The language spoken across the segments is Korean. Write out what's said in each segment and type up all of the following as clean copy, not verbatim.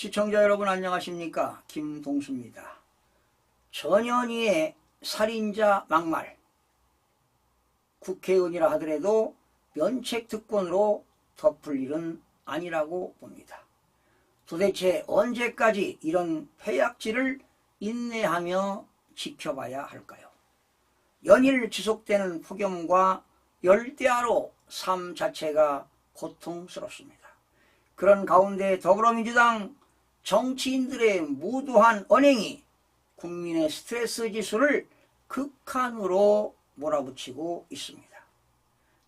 시청자 여러분 안녕하십니까? 김동수입니다. 전현희의 살인자 막말, 국회의원이라 하더라도 면책특권으로 덮을 일은 아니라고 봅니다. 도대체 언제까지 이런 폐약질을 인내하며 지켜봐야 할까요? 연일 지속되는 폭염과 열대야로 삶 자체가 고통스럽습니다. 그런 가운데 더불어민주당 정치인들의 무도한 언행이 국민의 스트레스 지수를 극한으로 몰아붙이고 있습니다.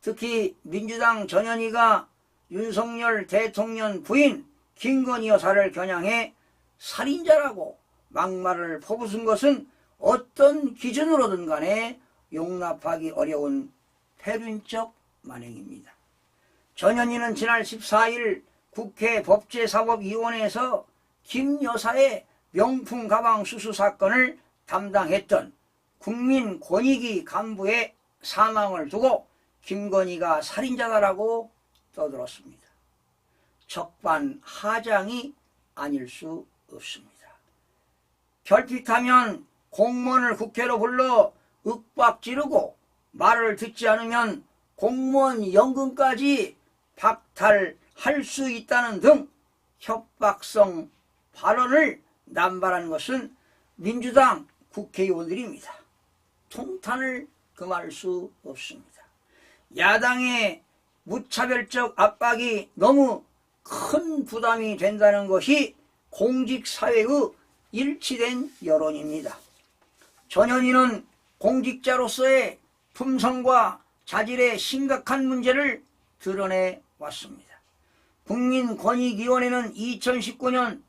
특히 민주당 전현희가 윤석열 대통령 부인 김건희 여사를 겨냥해 살인자라고 막말을 퍼붓은 것은 어떤 기준으로든 간에 용납하기 어려운 패륜적 만행입니다. 전현희는 지난 14일 국회 법제사법위원회에서 김 여사의 명품 가방 수수 사건을 담당했던 국민권익위 간부의 사망을 두고 김건희가 살인자다라고 떠들었습니다. 적반하장이 아닐 수 없습니다. 결핍하면 공무원을 국회로 불러 윽박 지르고 말을 듣지 않으면 공무원 연금까지 박탈할 수 있다는 등 협박성 발언을 남발한 것은 민주당 국회의원들입니다. 통탄을 금할 수 없습니다. 야당의 무차별적 압박이 너무 큰 부담이 된다는 것이 공직사회의 일치된 여론입니다. 전현희는 공직자로서의 품성과 자질의 심각한 문제를 드러내 왔습니다. 국민권익위원회는 2019년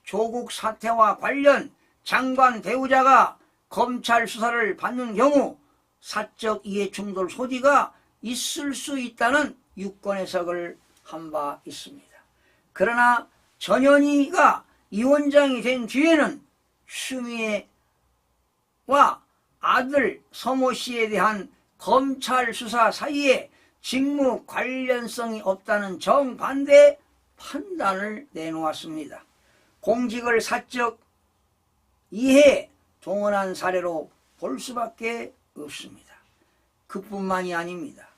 조국 사태와 관련 장관 배우자가 검찰 수사를 받는 경우 사적 이해충돌 소지가 있을 수 있다는 유권 해석을 한 바 있습니다. 그러나 전현희가 위원장이 된 뒤에는 추미애와 아들 서모 씨에 대한 검찰 수사 사이에 직무 관련성이 없다는 정반대 판단을 내놓았습니다. 공직을 사적 이해에 동원한 사례로 볼 수밖에 없습니다. 그뿐만이 아닙니다.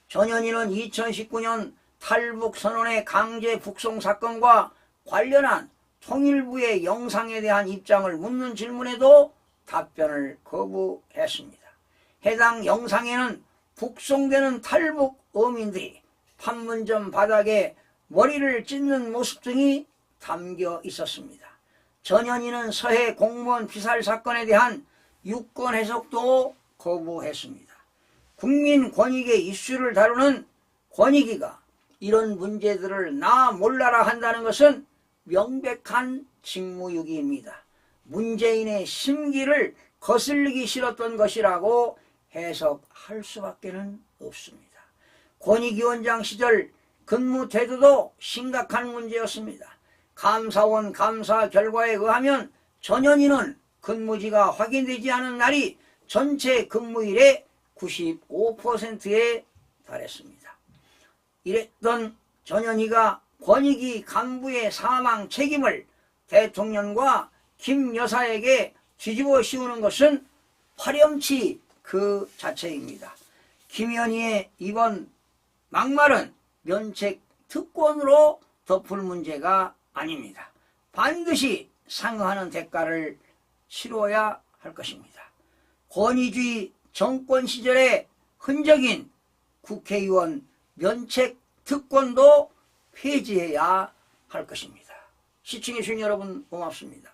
전현희는 2019년 탈북선언의 강제 북송 사건과 관련한 통일부의 영상에 대한 입장을 묻는 질문에도 답변을 거부했습니다. 해당 영상에는 북송되는 탈북 어민들이 판문점 바닥에 머리를 찢는 모습 등이 담겨 있었습니다. 전현희는 서해 공무원 피살 사건에 대한 유권 해석도 거부했습니다. 국민권익의 이슈를 다루는 권익위가 이런 문제들을 나 몰라라 한다는 것은 명백한 직무유기입니다. 문재인의 심기를 거슬리기 싫었던 것이라고 해석할 수밖에 없습니다. 권익위원장 시절 근무 태도도 심각한 문제였습니다. 감사원 감사 결과에 의하면 전현희는 근무지가 확인되지 않은 날이 전체 근무일의 95%에 달했습니다. 이랬던 전현희가 권익위 간부의 사망 책임을 대통령과 김 여사에게 뒤집어 씌우는 것은 파렴치 그 자체입니다. 김현희의 이번 막말은 면책 특권으로 덮을 문제가 아닙니다. 반드시 상응하는 대가를 치러야 할 것입니다. 권위주의 정권 시절의 흔적인 국회의원 면책 특권도 폐지해야 할 것입니다. 시청해주신 여러분 고맙습니다.